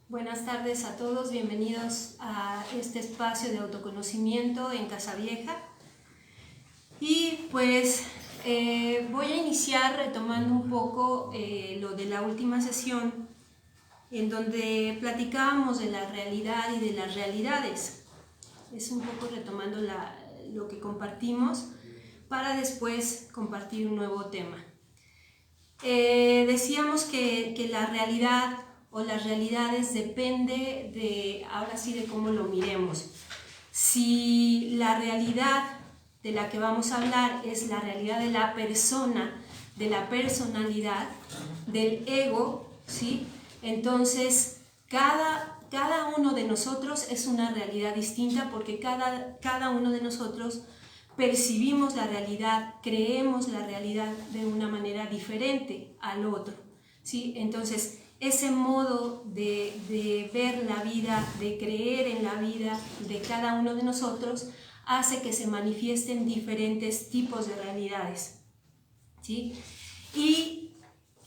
Buenas tardes a todos, bienvenidos a este espacio de autoconocimiento en Casa Vieja. Y pues voy a iniciar retomando un poco lo de la última sesión, en donde platicábamos de la realidad y de las realidades. Es un poco retomando lo que compartimos para después compartir un nuevo tema. Decíamos que la realidad o las realidades depende de, ahora sí, de cómo lo miremos. Si la realidad de la que vamos a hablar es la realidad de la persona, de la personalidad, del ego, ¿sí? Entonces cada uno de nosotros es una realidad distinta, porque cada uno de nosotros percibimos la realidad, creemos la realidad de una manera diferente al otro, ¿sí? Entonces, ese modo de ver la vida, de creer en la vida de cada uno de nosotros, hace que se manifiesten diferentes tipos de realidades, ¿sí? Y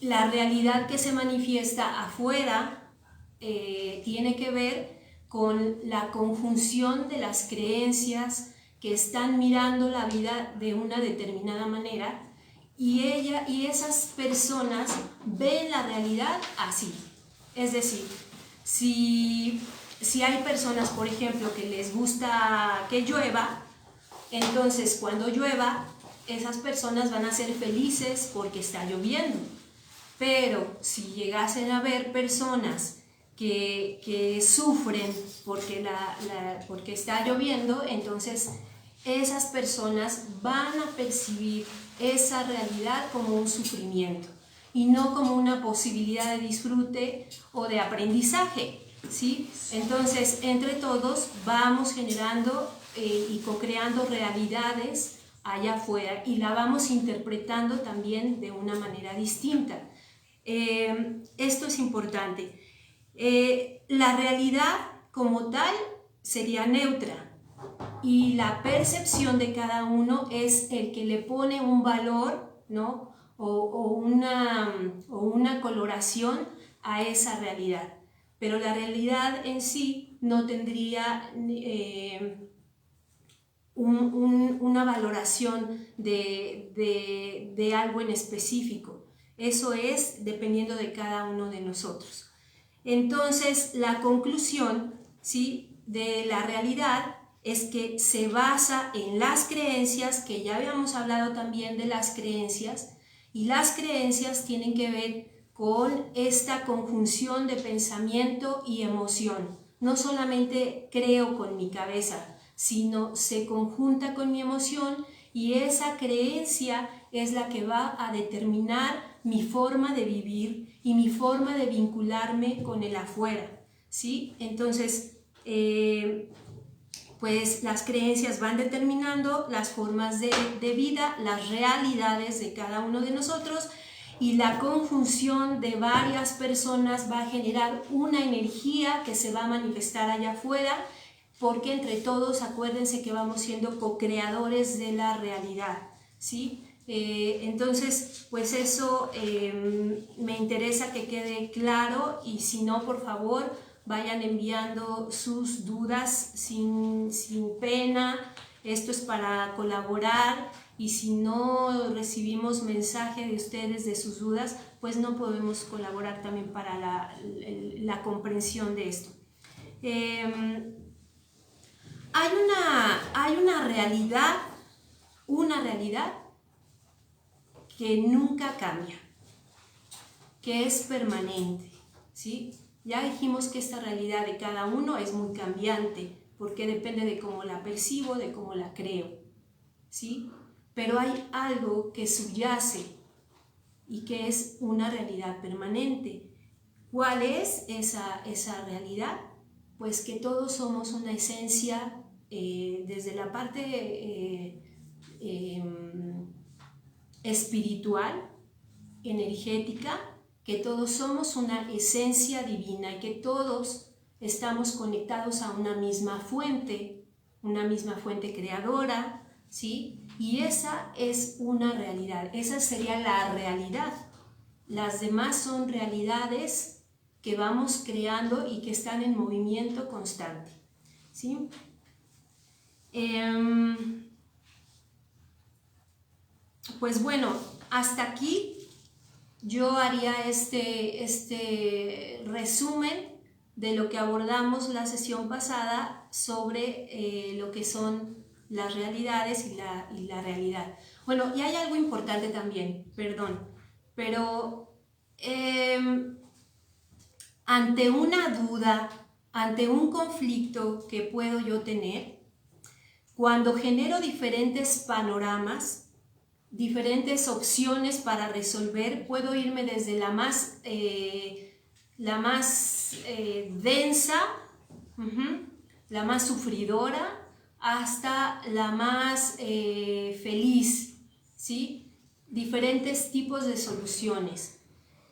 la realidad que se manifiesta afuera tiene que ver con la conjunción de las creencias que están mirando la vida de una determinada manera, y esas personas ven la realidad así. Es decir, si hay personas, por ejemplo, que les gusta que llueva, entonces cuando llueva, esas personas van a ser felices porque está lloviendo. Pero si llegasen a ver personas que sufren porque está lloviendo, entonces esas personas van a percibir esa realidad como un sufrimiento y no como una posibilidad de disfrute o de aprendizaje, ¿sí? Entonces, entre todos vamos generando y co-creando realidades allá afuera, y la vamos interpretando también de una manera distinta. Esto es importante. La realidad como tal sería neutra, y la percepción de cada uno es el que le pone un valor, ¿no? o una coloración a esa realidad. Pero la realidad en sí no tendría una valoración de algo en específico. Eso es dependiendo de cada uno de nosotros. Entonces, la conclusión, ¿sí?, de la realidad es que se basa en las creencias, que ya habíamos hablado también de las creencias, y las creencias tienen que ver con esta conjunción de pensamiento y emoción. No solamente creo con mi cabeza, sino se conjunta con mi emoción, y esa creencia es la que va a determinar mi forma de vivir y mi forma de vincularme con el afuera, ¿sí? Entonces, pues las creencias van determinando las formas de vida, las realidades de cada uno de nosotros, y la conjunción de varias personas va a generar una energía que se va a manifestar allá afuera, porque entre todos, acuérdense que vamos siendo co-creadores de la realidad, ¿sí? Entonces, pues eso me interesa que quede claro, y si no, por favor, vayan enviando sus dudas sin pena. Esto es para colaborar, y si no recibimos mensaje de ustedes de sus dudas, pues no podemos colaborar también para la comprensión de esto. Hay una realidad que nunca cambia, que es permanente, ¿sí? Ya dijimos que esta realidad de cada uno es muy cambiante, porque depende de cómo la percibo, de cómo la creo, ¿sí? Pero hay algo que subyace y que es una realidad permanente. ¿Cuál es esa realidad? Pues que todos somos una esencia, desde la parte espiritual, energética, que todos somos una esencia divina, y que todos estamos conectados a una misma fuente creadora, ¿sí? Y esa es una realidad, esa sería la realidad. Las demás son realidades que vamos creando y que están en movimiento constante, ¿sí? Pues bueno, hasta aquí yo haría este resumen de lo que abordamos la sesión pasada sobre lo que son las realidades y la realidad. Bueno, y hay algo importante también, perdón, pero ante una duda, ante un conflicto que puedo yo tener, cuando genero diferentes panoramas, diferentes opciones para resolver, puedo irme desde la más densa, la más sufridora, hasta la más feliz, ¿sí? Diferentes tipos de soluciones.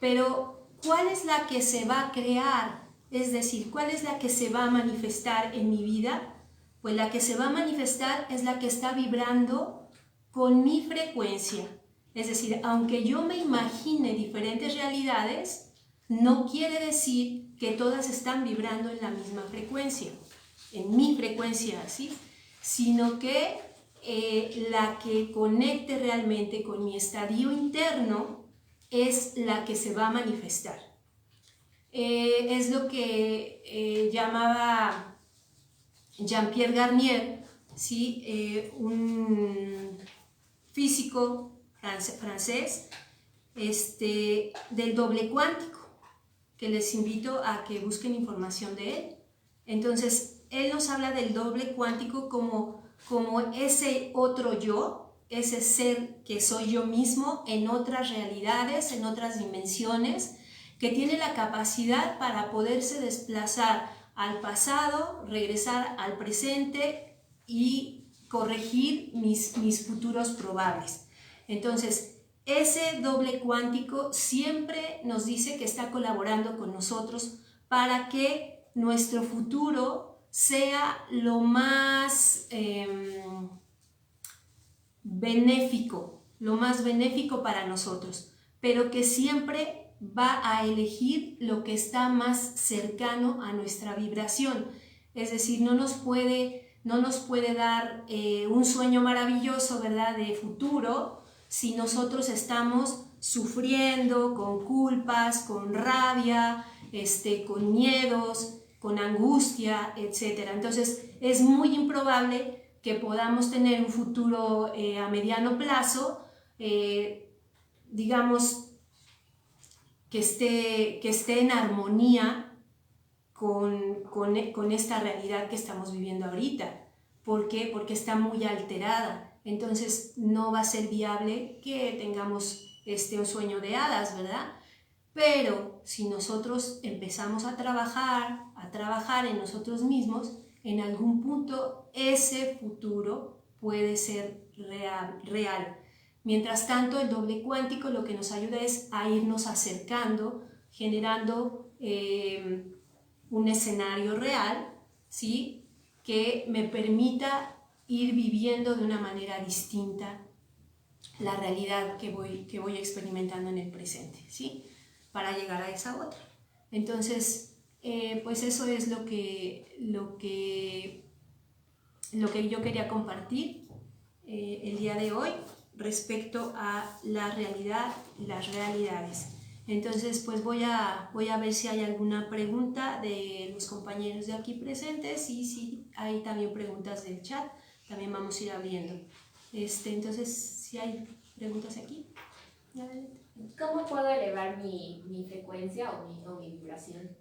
Pero, ¿cuál es la que se va a crear? Es decir, ¿cuál es la que se va a manifestar en mi vida? Pues la que se va a manifestar es la que está vibrando con mi frecuencia. Es decir, aunque yo me imagine diferentes realidades, no quiere decir que todas están vibrando en la misma frecuencia, en mi frecuencia, ¿sí? Sino que la que conecte realmente con mi estadio interno es la que se va a manifestar. Es lo que llamaba Jean-Pierre Garnier, ¿sí? Un físico francés, del doble cuántico, que les invito a que busquen información de él. Entonces, él nos habla del doble cuántico como ese otro yo, ese ser que soy yo mismo en otras realidades, en otras dimensiones, que tiene la capacidad para poderse desplazar al pasado, regresar al presente y corregir mis futuros probables. Entonces, ese doble cuántico siempre nos dice que está colaborando con nosotros para que nuestro futuro sea lo más benéfico para nosotros, pero que siempre va a elegir lo que está más cercano a nuestra vibración. Es decir, no nos puede dar un sueño maravilloso, ¿verdad?, de futuro, si nosotros estamos sufriendo con culpas, con rabia, con miedos, con angustia, etc. Entonces, es muy improbable que podamos tener un futuro a mediano plazo, digamos, que esté en armonía con esta realidad que estamos viviendo ahorita. ¿Por qué? Porque está muy alterada. Entonces no va a ser viable que tengamos un sueño de hadas, ¿verdad? Pero si nosotros empezamos a trabajar en nosotros mismos, en algún punto ese futuro puede ser real. Mientras tanto, el doble cuántico lo que nos ayuda es a irnos acercando, generando un escenario real, ¿sí?, que me permita ir viviendo de una manera distinta la realidad que voy experimentando en el presente, ¿sí?, para llegar a esa otra. Entonces, pues eso es lo que yo quería compartir el día de hoy respecto a la realidad y las realidades. Entonces, pues voy a ver si hay alguna pregunta de los compañeros de aquí presentes, y si hay también preguntas del chat, también vamos a ir abriendo. Entonces, si hay preguntas aquí. ¿Cómo puedo elevar mi frecuencia o mi vibración?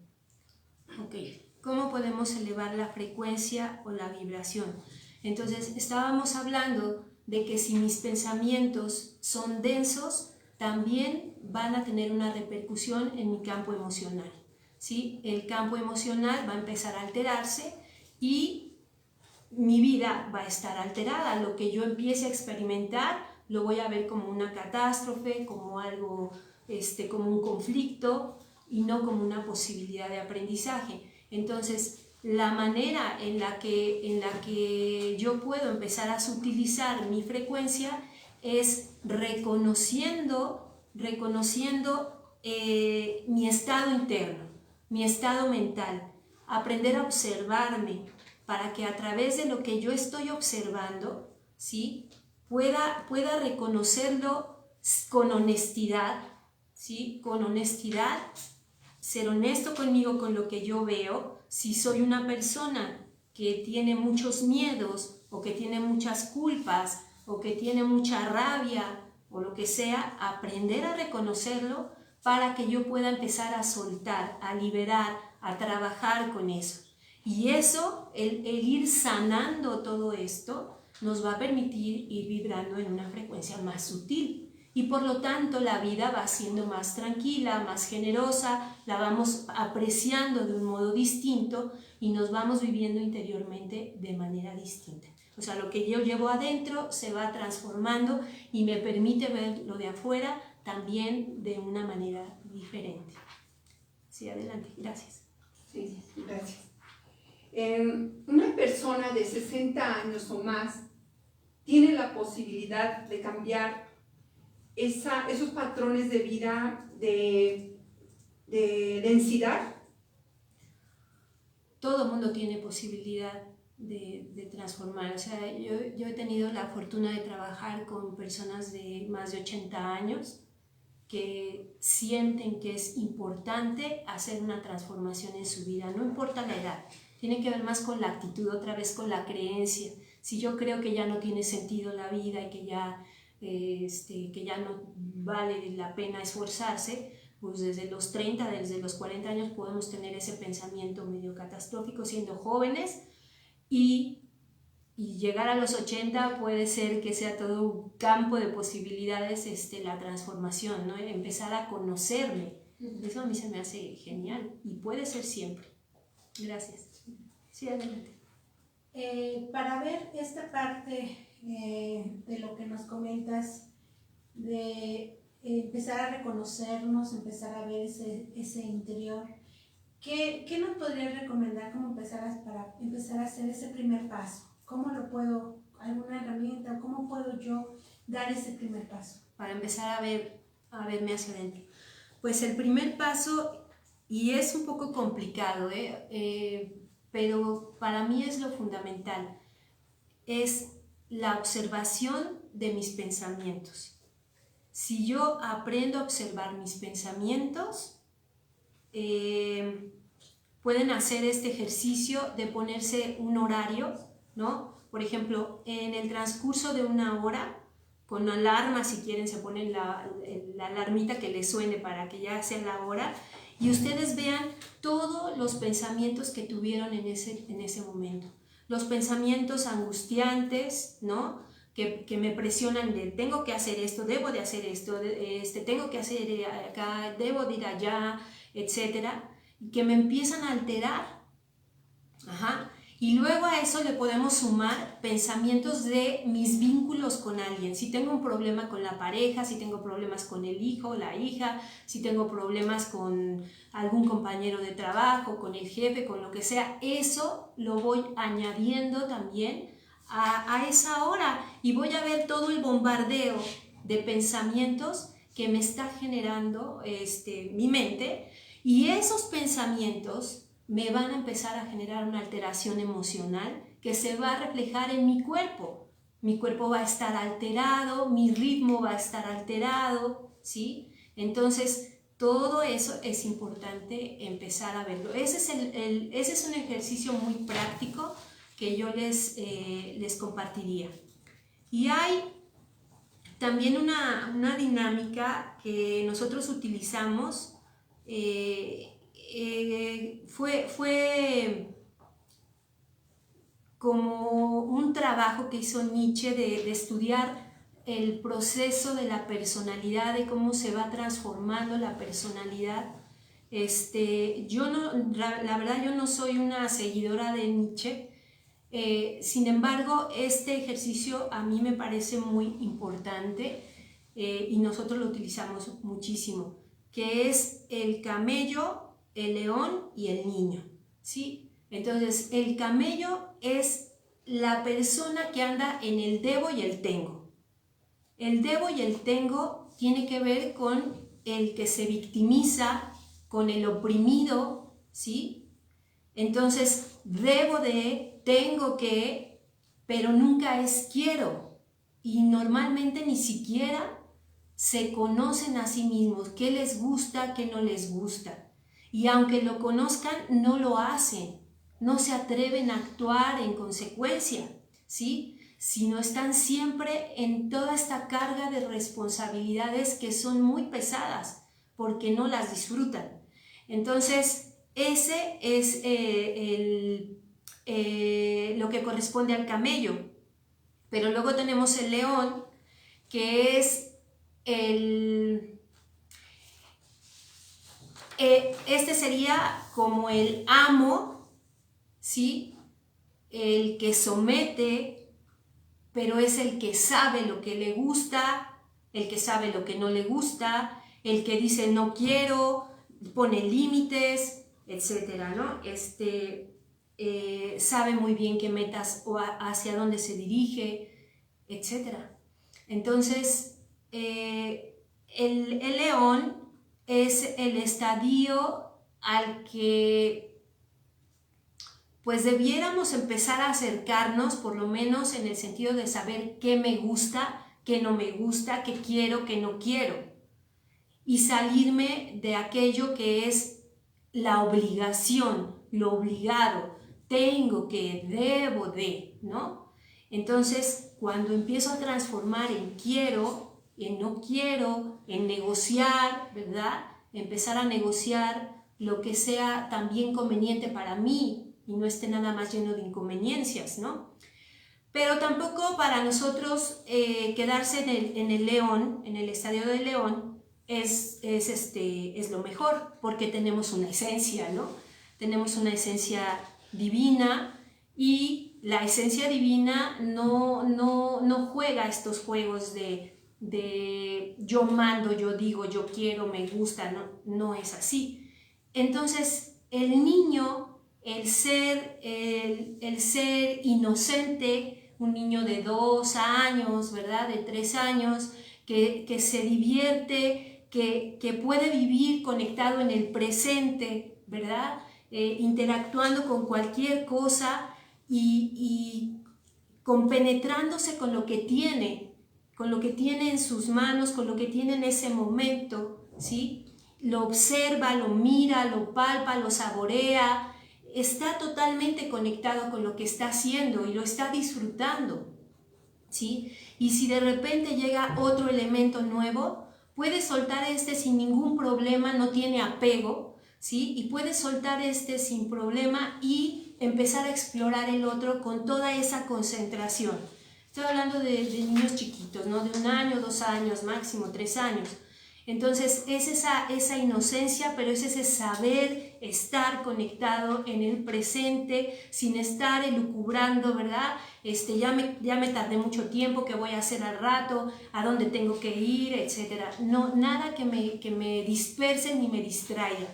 Ok, ¿cómo podemos elevar la frecuencia o la vibración? Entonces, estábamos hablando de que si mis pensamientos son densos, también van a tener una repercusión en mi campo emocional, ¿sí? El campo emocional va a empezar a alterarse y mi vida va a estar alterada. Lo que yo empiece a experimentar lo voy a ver como una catástrofe, como algo, como un conflicto, y no como una posibilidad de aprendizaje. Entonces, la manera en la que yo puedo empezar a sutilizar mi frecuencia es reconociendo mi estado interno. mi estado mental, aprender a observarme para que a través de lo que yo estoy observando, ¿sí?, pueda reconocerlo con honestidad, ¿sí?, con honestidad, ser honesto conmigo, con lo que yo veo. Si soy una persona que tiene muchos miedos o que tiene muchas culpas o que tiene mucha rabia o lo que sea, aprender a reconocerlo para que yo pueda empezar a soltar, a liberar, a trabajar con eso. Y eso, el ir sanando todo esto, nos va a permitir ir vibrando en una frecuencia más sutil. Y por lo tanto la vida va siendo más tranquila, más generosa, la vamos apreciando de un modo distinto y nos vamos viviendo interiormente de manera distinta. O sea, lo que yo llevo adentro se va transformando y me permite ver lo de afuera también de una manera diferente. Sí, adelante, gracias. Sí, gracias. Una persona de 60 años o más tiene la posibilidad de cambiar esos patrones de vida de densidad. Todo el mundo tiene posibilidad de transformar. O sea, yo he tenido la fortuna de trabajar con personas de más de 80 años que sienten que es importante hacer una transformación en su vida, no importa la edad. Tiene que ver más con la actitud, otra vez con la creencia. Si yo creo que ya no tiene sentido la vida y que ya no vale la pena esforzarse, pues desde los 30, desde los 40 años podemos tener ese pensamiento medio catastrófico siendo jóvenes y llegar a los 80 puede ser que sea todo un campo de posibilidades, la transformación, ¿no? Empezar a conocerme. Eso a mí se me hace genial y puede ser siempre. Gracias. Sí, adelante. Para ver esta parte de lo que nos comentas, de empezar a reconocernos, empezar a ver ese interior, ¿qué nos podrías recomendar para empezar a hacer ese primer paso? ¿Cómo lo puedo, alguna herramienta, cómo puedo yo dar ese primer paso? Para empezar a verme hacia adentro. Pues el primer paso, y es un poco complicado, pero para mí es lo fundamental, es la observación de mis pensamientos. Si yo aprendo a observar mis pensamientos, pueden hacer este ejercicio de ponerse un horario, ¿no? Por ejemplo, en el transcurso de una hora, con alarma, si quieren, se ponen la alarmita que les suene para que ya sea la hora, y ustedes vean todos los pensamientos que tuvieron en ese momento. Los pensamientos angustiantes, ¿no?, que me presionan de tengo que hacer esto, debo de hacer esto, tengo que hacer acá, debo de ir allá, etcétera, que me empiezan a alterar. Ajá. Y luego a eso le podemos sumar pensamientos de mis vínculos con alguien. Si tengo un problema con la pareja, si tengo problemas con el hijo, la hija, si tengo problemas con algún compañero de trabajo, con el jefe, con lo que sea, eso lo voy añadiendo también a esa hora y voy a ver todo el bombardeo de pensamientos que me está generando mi mente, y esos pensamientos me van a empezar a generar una alteración emocional que se va a reflejar en mi cuerpo. Mi cuerpo va a estar alterado, mi ritmo va a estar alterado, ¿sí? Entonces, todo eso es importante empezar a verlo. Ese es un ejercicio muy práctico que yo les compartiría. Y hay también una dinámica que nosotros utilizamos, fue como un trabajo que hizo Nietzsche de estudiar el proceso de la personalidad, de cómo se va transformando la personalidad. La verdad yo no soy una seguidora de Nietzsche, sin embargo este ejercicio a mí me parece muy importante, y nosotros lo utilizamos muchísimo, que es el camello, el león y el niño, ¿sí? Entonces, el camello es la persona que anda en el debo y el tengo. El debo y el tengo tiene que ver con el que se victimiza, con el oprimido, ¿sí? Entonces, debo de, tengo que, pero nunca es quiero. Y normalmente ni siquiera se conocen a sí mismos, qué les gusta, qué no les gusta. Y aunque lo conozcan, no lo hacen, no se atreven a actuar en consecuencia, ¿sí? Sino están siempre en toda esta carga de responsabilidades que son muy pesadas, porque no las disfrutan. Entonces, ese es lo que corresponde al camello. Pero luego tenemos el león, que es este sería como el amo, ¿sí? El que somete, pero es el que sabe lo que le gusta, el que sabe lo que no le gusta, el que dice no quiero, pone límites, etcétera, ¿no? Sabe muy bien qué metas o hacia dónde se dirige, etcétera. Entonces, el león es el estadio al que pues debiéramos empezar a acercarnos, por lo menos en el sentido de saber qué me gusta, qué no me gusta, qué quiero, qué no quiero, y salirme de aquello que es la obligación, lo obligado, tengo que, debo de, ¿no? Entonces, cuando empiezo a transformar en quiero, en no quiero, en negociar, ¿verdad? Empezar a negociar lo que sea también conveniente para mí y no esté nada más lleno de inconveniencias, ¿no? Pero tampoco para nosotros quedarse en el león, en el estadio del león, es lo mejor, porque tenemos una esencia, ¿no? Tenemos una esencia divina y la esencia divina no juega estos juegos de yo mando, yo digo, yo quiero, me gusta, no es así. Entonces, el niño, el ser inocente, un niño de 2 años, ¿verdad? De 3 años, que se divierte, que puede vivir conectado en el presente, ¿verdad? Interactuando con cualquier cosa y compenetrándose con lo que tiene en sus manos, con lo que tiene en ese momento, ¿sí? Lo observa, lo mira, lo palpa, lo saborea, está totalmente conectado con lo que está haciendo y lo está disfrutando, ¿sí? Y si de repente llega otro elemento nuevo, puede soltar sin ningún problema, no tiene apego, ¿sí? Y puede soltar sin problema y empezar a explorar el otro con toda esa concentración. Estoy hablando de niños chiquitos, ¿no? De 1 año, 2 años, máximo 3 años. Entonces es esa inocencia, pero es ese saber estar conectado en el presente sin estar elucubrando, ¿verdad? Ya me tardé mucho tiempo, ¿qué voy a hacer al rato? ¿A dónde tengo que ir? Etcétera. No, nada que me disperse ni me distraiga.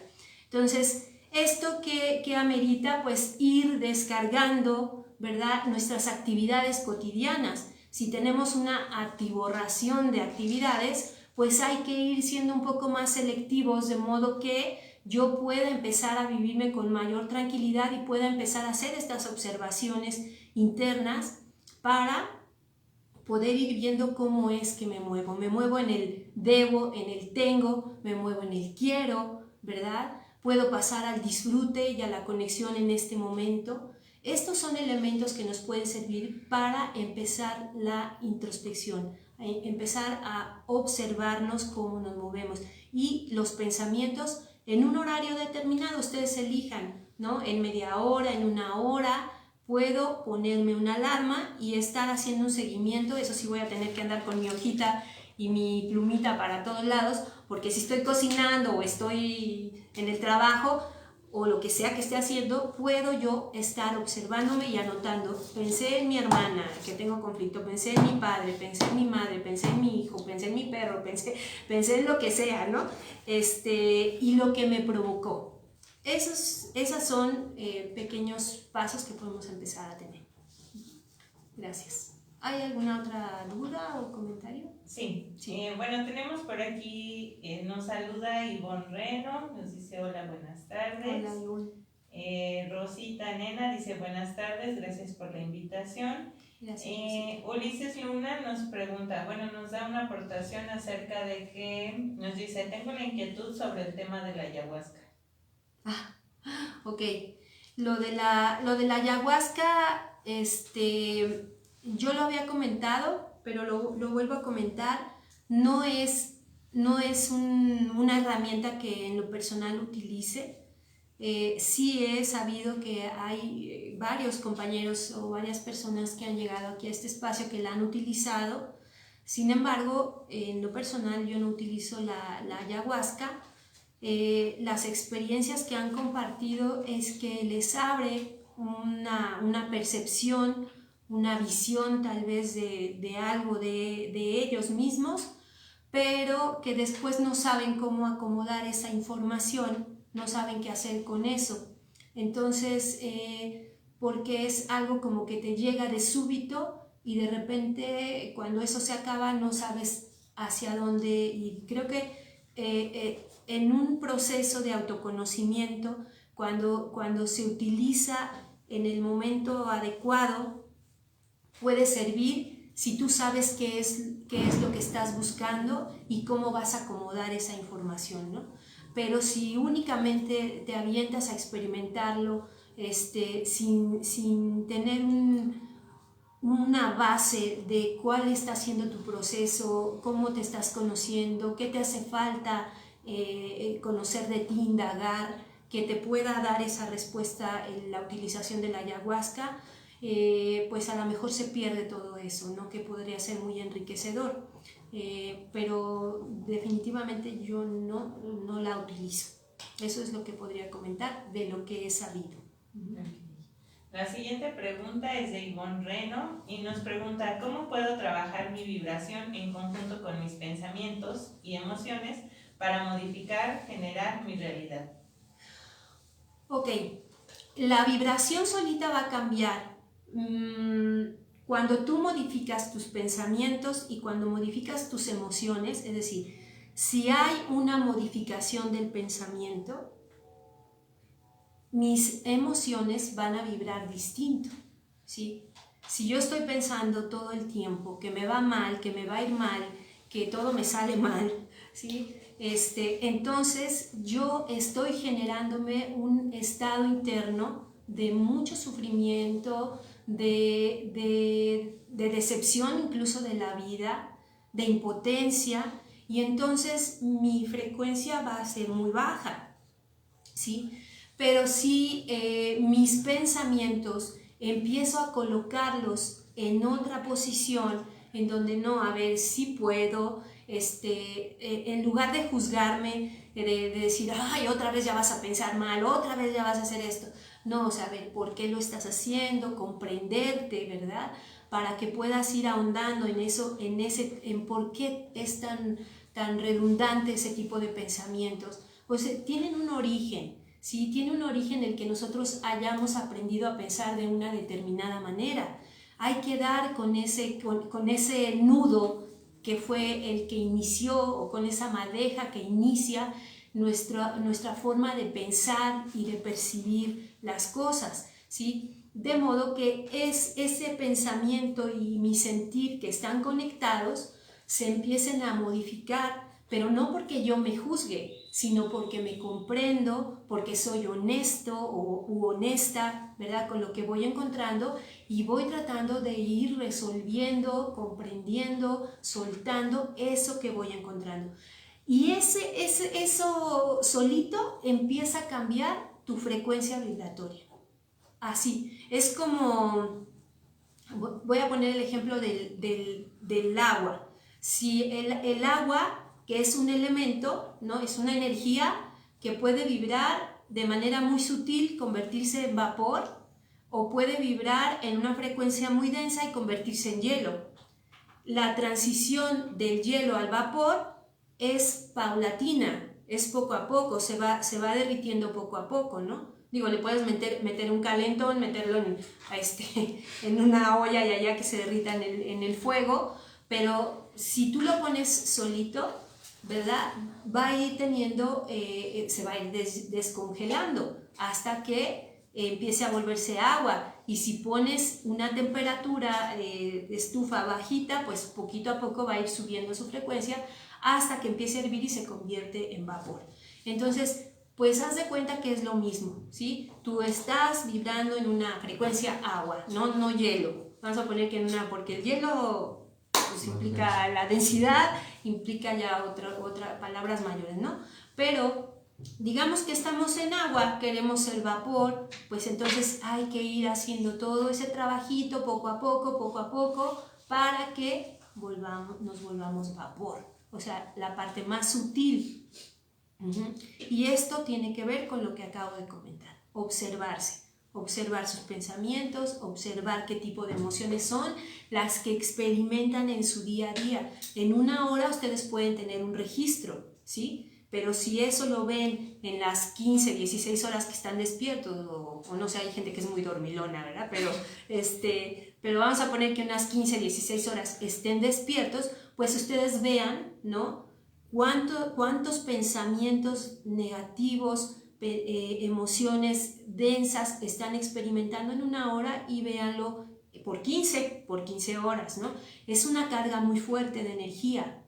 Entonces, esto que amerita, pues ir descargando, ¿verdad? Nuestras actividades cotidianas. Si tenemos una atiborración de actividades, pues hay que ir siendo un poco más selectivos, de modo que yo pueda empezar a vivirme con mayor tranquilidad y pueda empezar a hacer estas observaciones internas para poder ir viendo cómo es que me muevo. Me muevo en el debo, en el tengo, me muevo en el quiero, ¿verdad? Puedo pasar al disfrute y a la conexión en este momento. Estos son elementos que nos pueden servir para empezar la introspección, empezar a observarnos cómo nos movemos y los pensamientos en un horario determinado, ustedes elijan, ¿no? En media hora, en 1 hora, puedo ponerme una alarma y estar haciendo un seguimiento. Eso sí, voy a tener que andar con mi hojita y mi plumita para todos lados, porque si estoy cocinando o estoy en el trabajo o lo que sea que esté haciendo, puedo yo estar observándome y anotando. Pensé en mi hermana, que tengo conflicto, pensé en mi padre, pensé en mi madre, pensé en mi hijo, pensé en mi perro, pensé en lo que sea, ¿no? Y lo que me provocó. Esas son pequeños pasos que podemos empezar a tener. Gracias. ¿Hay alguna otra duda o comentario? Sí, bueno, tenemos por aquí, nos saluda Ivonne Reno, nos dice hola, buenas tardes. Hola, Ivonne. Rosita Nena dice buenas tardes, gracias por la invitación. Gracias. Ulises Luna nos pregunta, bueno, nos da una aportación acerca de que, nos dice, tengo una inquietud sobre el tema de la ayahuasca. Ok. Lo de la ayahuasca, yo lo había comentado, pero lo vuelvo a comentar. No es una herramienta que en lo personal utilice. Sí he sabido que hay varios compañeros o varias personas que han llegado aquí a este espacio que la han utilizado. Sin embargo, en lo personal yo no utilizo la ayahuasca. Las experiencias que han compartido es que les abre una percepción, una visión tal vez de algo de ellos mismos, pero que después no saben cómo acomodar esa información, no saben qué hacer con eso. Entonces, porque es algo como que te llega de súbito y de repente cuando eso se acaba no sabes hacia dónde ir. Creo que en un proceso de autoconocimiento, cuando se utiliza en el momento adecuado, puede servir si tú sabes qué es lo que estás buscando y cómo vas a acomodar esa información, ¿no? Pero si únicamente te avientas a experimentarlo sin tener una base de cuál está siendo tu proceso, cómo te estás conociendo, qué te hace falta conocer de ti, indagar, que te pueda dar esa respuesta en la utilización de la ayahuasca, pues a lo mejor se pierde todo eso, ¿no? Que podría ser muy enriquecedor, pero definitivamente yo no la utilizo. Eso es lo que podría comentar de lo que he sabido. La siguiente pregunta es de Ivonne Reno y nos pregunta, ¿cómo puedo trabajar mi vibración en conjunto con mis pensamientos y emociones para modificar, generar mi realidad? Ok, la vibración solita va a cambiar cuando tú modificas tus pensamientos y cuando modificas tus emociones, es decir, si hay una modificación del pensamiento, mis emociones van a vibrar distinto, ¿sí? Si yo estoy pensando todo el tiempo que me va mal, que me va a ir mal, que todo me sale mal, ¿sí? Entonces yo estoy generándome un estado interno de mucho sufrimiento, de decepción incluso de la vida, de impotencia, y entonces mi frecuencia va a ser muy baja, ¿sí? Pero si mis pensamientos empiezo a colocarlos en otra posición, en donde no, a ver, sí puedo, en lugar de juzgarme, de decir, ay, otra vez ya vas a pensar mal, otra vez ya vas a hacer esto. No, o sea, a ver, ¿por qué lo estás haciendo? Comprenderte, ¿verdad? Para que puedas ir ahondando en eso, en por qué es tan redundante ese tipo de pensamientos. Pues tienen un origen. ¿Sí? Tiene un origen el que nosotros hayamos aprendido a pensar de una determinada manera. Hay que dar con ese nudo que fue el que inició, o con esa madeja que inicia nuestra forma de pensar y de percibir las cosas, ¿sí? De modo que es ese pensamiento y mi sentir que están conectados se empiecen a modificar, pero no porque yo me juzgue, sino porque me comprendo, porque soy honesto u honesta, ¿verdad? Con lo que voy encontrando, y voy tratando de ir resolviendo, comprendiendo, soltando eso que voy encontrando. Y eso solito empieza a cambiar tu frecuencia vibratoria. Así, es como, voy a poner el ejemplo del agua. Si el agua, que es un elemento, ¿no? Es una energía que puede vibrar de manera muy sutil, convertirse en vapor, o puede vibrar en una frecuencia muy densa y convertirse en hielo. La transición del hielo al vapor es paulatina, es poco a poco, se va derritiendo poco a poco, ¿no? Digo, le puedes meter un calentón, meterlo en una olla y allá que se derrita en el fuego, pero si tú lo pones solito, ¿verdad? Va a ir teniendo, se va a ir descongelando hasta que empiece a volverse agua. Y si pones una temperatura de estufa bajita, pues poquito a poco va a ir subiendo su frecuencia hasta que empiece a hervir y se convierte en vapor. Entonces, pues haz de cuenta que es lo mismo, ¿sí? Tú estás vibrando en una frecuencia agua, no hielo. Vamos a poner que en una, porque el hielo pues implica la densidad, implica ya otra palabras mayores, ¿no? Pero digamos que estamos en agua, queremos el vapor, pues entonces hay que ir haciendo todo ese trabajito poco a poco, para que nos volvamos vapor. O sea, la parte más sutil. Y esto tiene que ver con lo que acabo de comentar, observarse, observar sus pensamientos, observar qué tipo de emociones son las que experimentan en su día a día. En una hora ustedes pueden tener un registro, ¿sí? Pero si eso lo ven en las 15, 16 horas que están despiertos, o no sé, hay gente que es muy dormilona, ¿verdad? Pero vamos a poner que unas 15, 16 horas estén despiertos, pues ustedes vean, ¿no? ¿Cuántos pensamientos negativos, emociones densas están experimentando en una hora? Y véanlo por 15 horas, ¿no? Es una carga muy fuerte de energía.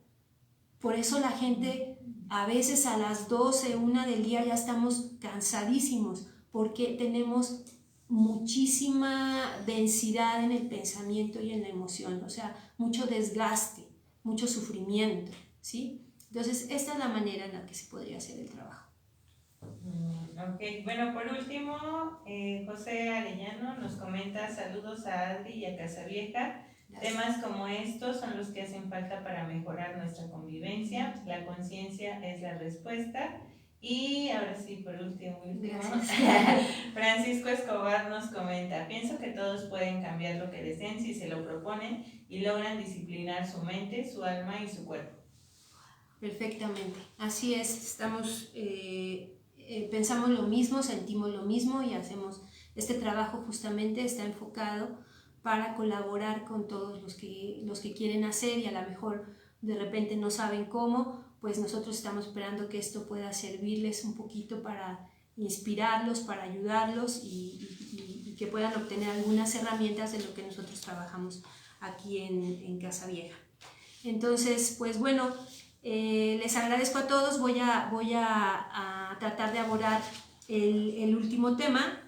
Por eso la gente a veces a las 12, 1 del día ya estamos cansadísimos, porque tenemos muchísima densidad en el pensamiento y en la emoción, o sea, mucho desgaste, mucho sufrimiento, ¿sí? Entonces, esta es la manera en la que se podría hacer el trabajo. Ok, bueno, por último, José Arellano nos comenta: saludos a Adri y a Casavieja. Temas como estos son los que hacen falta para mejorar nuestra convivencia. La conciencia es la respuesta. Y ahora sí, por último, Francisco Escobar nos comenta: pienso que todos pueden cambiar lo que deseen si se lo proponen y logran disciplinar su mente, su alma y su cuerpo. Perfectamente, así es, pensamos lo mismo, sentimos lo mismo y hacemos este trabajo. Justamente está enfocado para colaborar con todos los que quieren hacer, y a lo mejor de repente no saben cómo, pues nosotros estamos esperando que esto pueda servirles un poquito para inspirarlos, para ayudarlos y que puedan obtener algunas herramientas de lo que nosotros trabajamos aquí en Casavieja. Entonces, pues bueno, les agradezco a todos. Voy a tratar de abordar el último tema.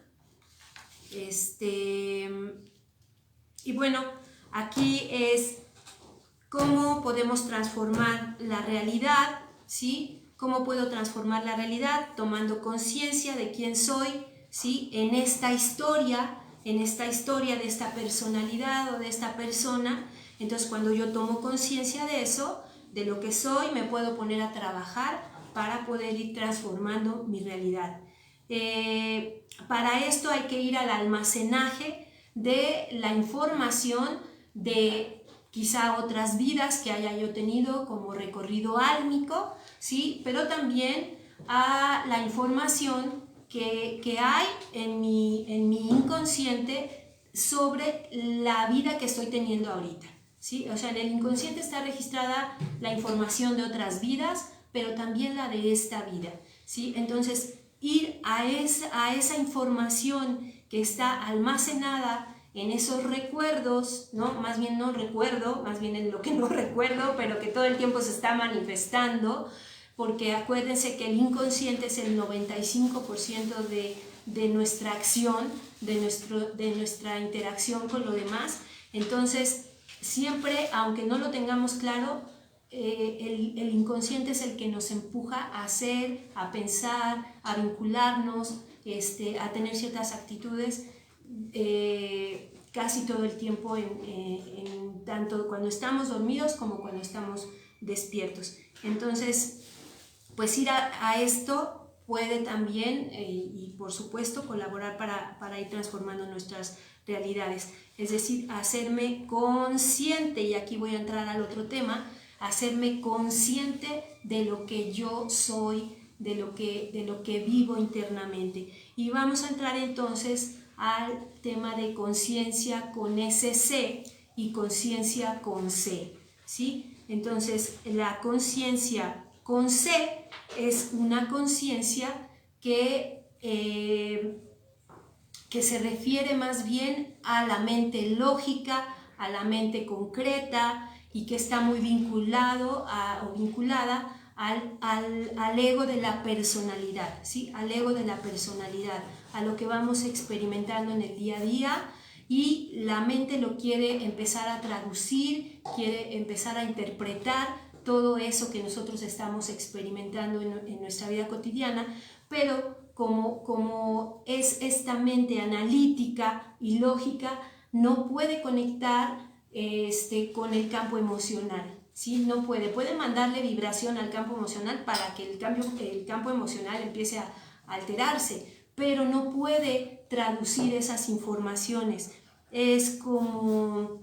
Y bueno, aquí es cómo podemos transformar la realidad, ¿sí? ¿Cómo puedo transformar la realidad? Tomando conciencia de quién soy, ¿sí? En esta historia de esta personalidad o de esta persona. Entonces, cuando yo tomo conciencia de eso, de lo que soy, me puedo poner a trabajar para poder ir transformando mi realidad. Para esto hay que ir al almacenaje de la información de quizá otras vidas que haya yo tenido como recorrido álmico, ¿sí? Pero también a la información que hay en mi inconsciente sobre la vida que estoy teniendo ahorita, ¿sí? O sea, en el inconsciente está registrada la información de otras vidas, pero también la de esta vida, ¿sí? Entonces, ir a esa información que está almacenada en esos recuerdos, ¿no? Más bien no recuerdo, más bien en lo que no recuerdo, pero que todo el tiempo se está manifestando, porque acuérdense que el inconsciente es el 95% de nuestra acción, de nuestra interacción con lo demás. Entonces, siempre, aunque no lo tengamos claro, el inconsciente es el que nos empuja a hacer, a pensar, a vincularnos, a tener ciertas actitudes casi todo el tiempo, tanto cuando estamos dormidos como cuando estamos despiertos. Entonces, pues ir a esto puede también y por supuesto colaborar para ir transformando nuestras realidades. Es decir, hacerme consciente, y aquí voy a entrar al otro tema, hacerme consciente de lo que yo soy de lo que vivo internamente. Y vamos a entrar entonces al tema de conciencia con SC y conciencia con C, ¿sí? Entonces, la conciencia con C es una conciencia que se refiere más bien a la mente lógica, a la mente concreta, y que está muy vinculada al ego de la personalidad, ¿sí? Al ego de la personalidad, a lo que vamos experimentando en el día a día, y la mente lo quiere empezar a traducir, quiere empezar a interpretar todo eso que nosotros estamos experimentando en nuestra vida cotidiana, pero como es esta mente analítica y lógica, no puede conectar con el campo emocional, ¿sí? No puede mandarle vibración al campo emocional para que el campo emocional empiece a alterarse, pero no puede traducir esas informaciones. Es como,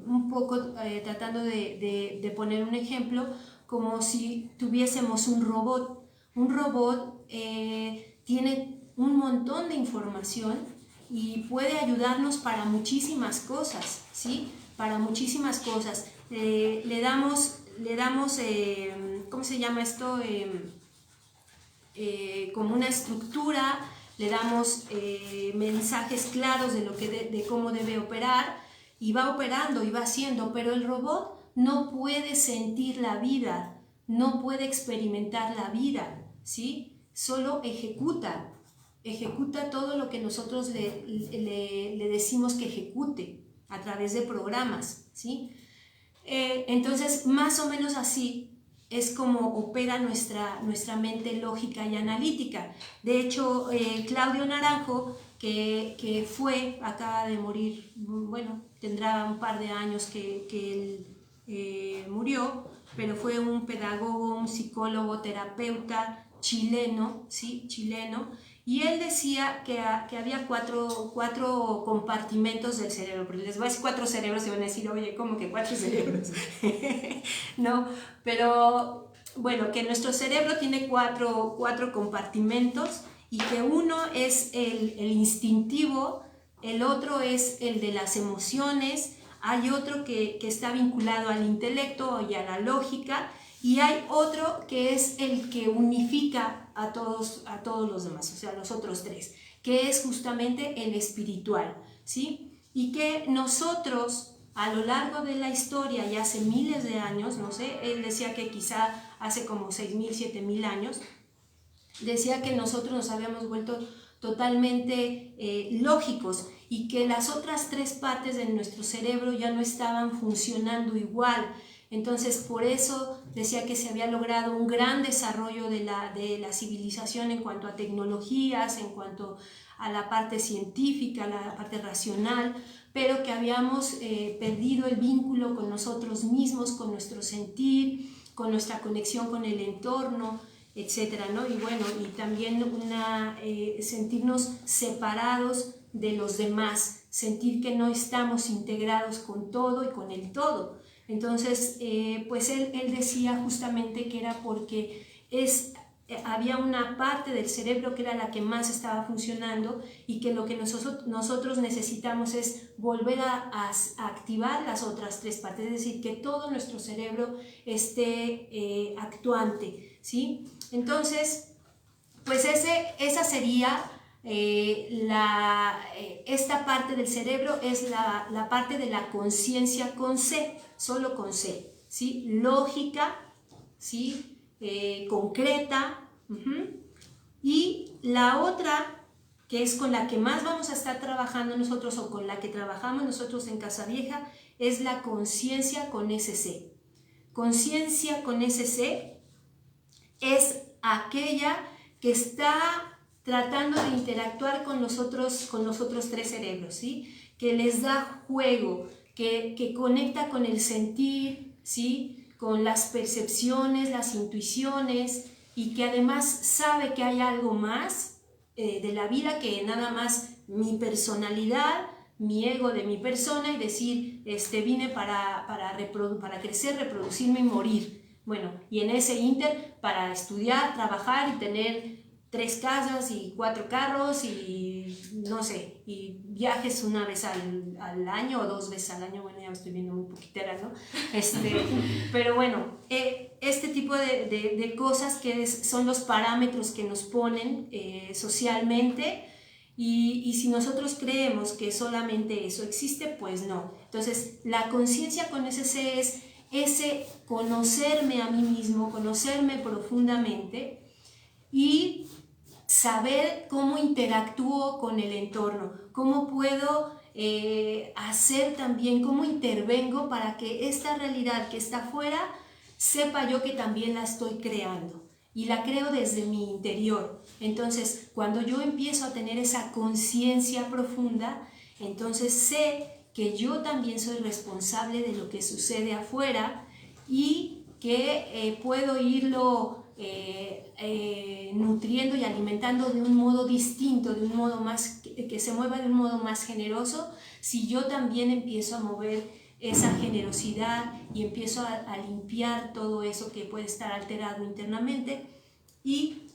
un poco tratando de poner un ejemplo, como si tuviésemos un robot. Un robot tiene un montón de información y puede ayudarnos para muchísimas cosas, ¿sí? Para muchísimas cosas. Le damos ¿cómo se llama esto? Como una estructura, le damos mensajes claros de cómo debe operar, y va operando y va haciendo, pero el robot no puede sentir la vida, no puede experimentar la vida, ¿sí? Solo ejecuta todo lo que nosotros le decimos que ejecute a través de programas, ¿sí? Entonces, más o menos así es como opera nuestra mente lógica y analítica. De hecho, Claudio Naranjo, que acaba de morir, bueno, tendrá un par de años que él murió, pero fue un pedagogo, un psicólogo, terapeuta chileno, ¿sí? Chileno, y él decía que había cuatro compartimentos del cerebro, pero les voy a decir 4 cerebros y van a decir, oye, ¿cómo que 4 cerebros? No, pero bueno, que nuestro cerebro tiene cuatro compartimentos, y que uno es el instintivo, el otro es el de las emociones, hay otro que está vinculado al intelecto y a la lógica, y hay otro que es el que unifica a todos los demás, o sea, los otros 3, que es justamente el espiritual, ¿sí? Y que nosotros, a lo largo de la historia y hace miles de años, no sé, él decía que quizá hace como 6.000, 7.000 años, decía que nosotros nos habíamos vuelto totalmente lógicos, y que las otras 3 partes de nuestro cerebro ya no estaban funcionando igual. Entonces, por eso decía que se había logrado un gran desarrollo de la civilización en cuanto a tecnologías, en cuanto a la parte científica, la parte racional, pero que habíamos perdido el vínculo con nosotros mismos, con nuestro sentir, con nuestra conexión con el entorno, etcétera, ¿no? Y bueno, y también sentirnos separados de los demás, sentir que no estamos integrados con todo y con el todo. Entonces, pues él decía justamente que era porque había una parte del cerebro que era la que más estaba funcionando, y que lo que nosotros necesitamos es volver a activar las otras 3 partes, es decir, que todo nuestro cerebro esté actuante, ¿sí? Entonces, pues esa sería esta parte del cerebro, es la parte de la conciencia con C, solo con C, ¿sí? Lógica, ¿sí? Concreta, y la otra, que es con la que más vamos a estar trabajando nosotros, o con la que trabajamos nosotros en Casa Vieja, es la conciencia con SC. Conciencia con SC es aquella que está tratando de interactuar con los otros 3 cerebros, ¿sí? Que les da juego, que conecta con el sentir, ¿sí? Con las percepciones, las intuiciones, y que además sabe que hay algo más de la vida que nada más mi personalidad, mi ego de mi persona, y decir, vine para crecer, reproducirme y morir. Bueno, y en ese inter, para estudiar, trabajar y tener 3 casas y 4 carros y no sé, y viajes una vez al año o 2 veces al año, bueno, ya me estoy viendo muy poquitera, ¿no? Pero bueno, este tipo de cosas que son los parámetros que nos ponen socialmente, y si nosotros creemos que solamente eso existe, pues no. Entonces, la conciencia con ese C es ese conocerme a mí mismo, conocerme profundamente y saber cómo interactúo con el entorno, cómo puedo hacer también, cómo intervengo para que esta realidad que está afuera sepa yo que también la estoy creando y la creo desde mi interior. Entonces, cuando yo empiezo a tener esa conciencia profunda, entonces sé que yo también soy responsable de lo que sucede afuera y que puedo irlo nutriendo y alimentando de un modo distinto, de un modo más que se mueva de un modo más generoso, si yo también empiezo a mover esa generosidad y empiezo a limpiar todo eso que puede estar alterado internamente y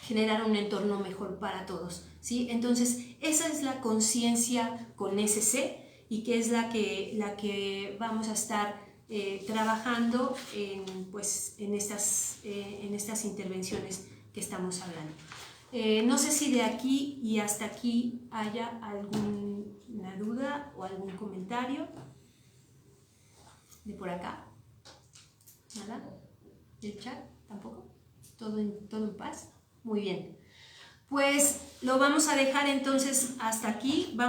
generar un entorno mejor para todos, ¿sí? Entonces, esa es la conciencia con ese C, y que es la que vamos a estar trabajando en estas intervenciones que estamos hablando. No sé si de aquí y hasta aquí haya alguna duda o algún comentario. ¿De por acá? ¿Nada? ¿Del chat? ¿Tampoco? ¿Todo en paz? Muy bien. Pues lo vamos a dejar entonces hasta aquí. Voy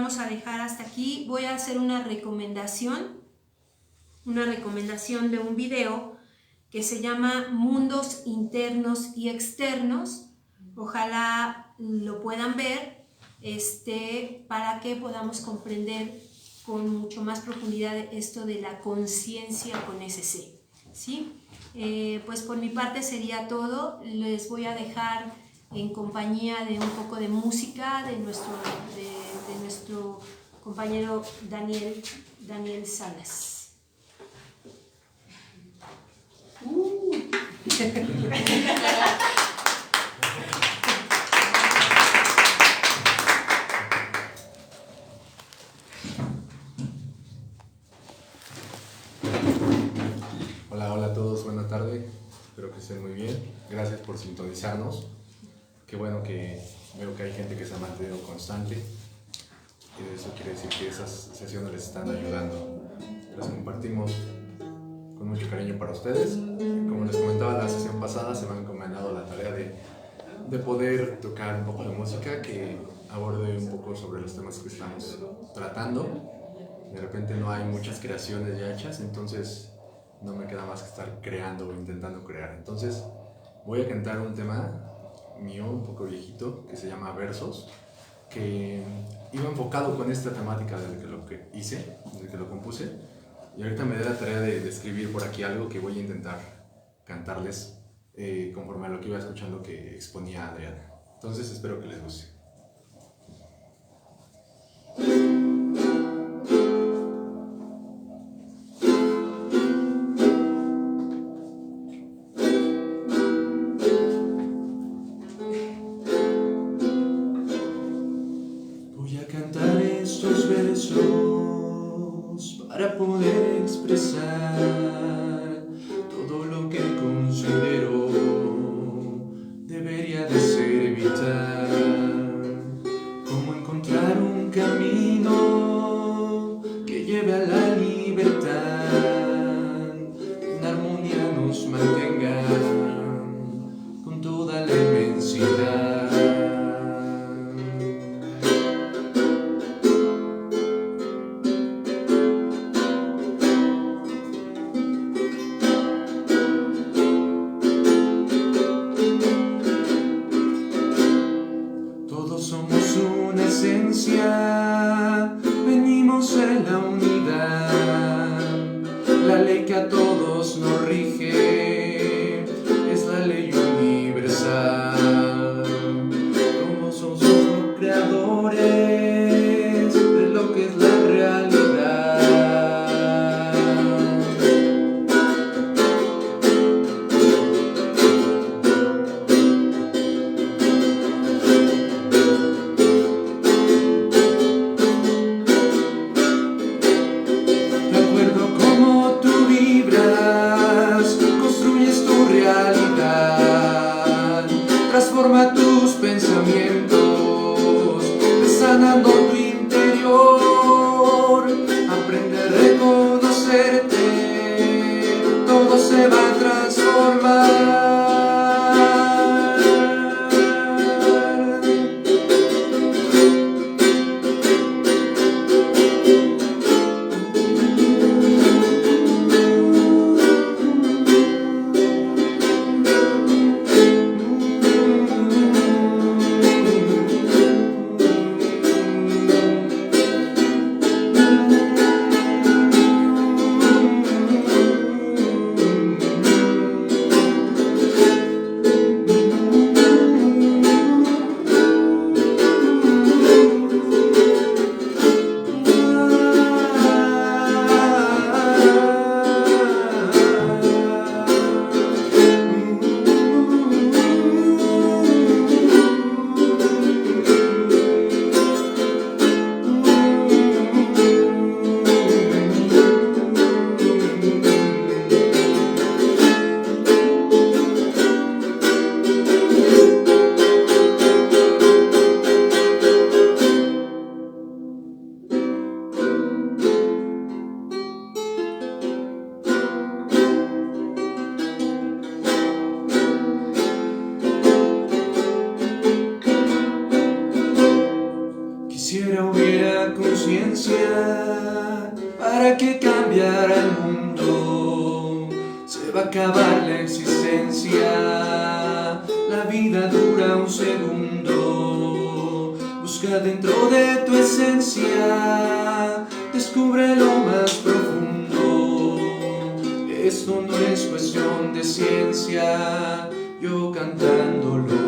a hacer una recomendación de un video que se llama Mundos Internos y Externos. Ojalá lo puedan ver para que podamos comprender con mucho más profundidad esto de la conciencia con ese C, ¿sí? Pues por mi parte sería todo. Les voy a dejar en compañía de un poco de música de nuestro compañero Daniel Salas. Hola a todos, buena tarde, espero que estén muy bien, gracias por sintonizarnos, qué bueno que veo que hay gente que se ha mantenido constante y eso quiere decir que esas sesiones les están ayudando, las compartimos con mucho cariño para ustedes. Como les comentaba la sesión pasada, se me ha encomendado la tarea de poder tocar un poco de música que aborde un poco sobre los temas que estamos tratando. De repente no hay muchas creaciones ya hechas, entonces no me queda más que estar creando o intentando crear. Entonces voy a cantar un tema mío, un poco viejito, que se llama Versos, que iba enfocado con esta temática desde que lo que hice, desde que lo compuse. Y ahorita me da la tarea de escribir por aquí algo que voy a intentar cantarles conforme a lo que iba escuchando que exponía Adriana. Entonces espero que les guste. Voy a cantar estos versos para poder expresar todo lo que considero debería de ser vital. Cómo encontrar un camino que lleve a la libertad, en armonía nos mantenga con toda la inmensidad. Venimos en la unidad, la ley que a todos nos rige es la ley universal. Como somos los creadores de lo que es la realidad. pensamientos, sanando tu interior. Aprende a reconocerte, todo se va a transformar. Quisiera hubiera conciencia para que cambiara el mundo. Se va a acabar la existencia, la vida dura un segundo. Busca dentro de tu esencia, descubre lo más profundo. Esto no es cuestión de ciencia, yo cantándolo.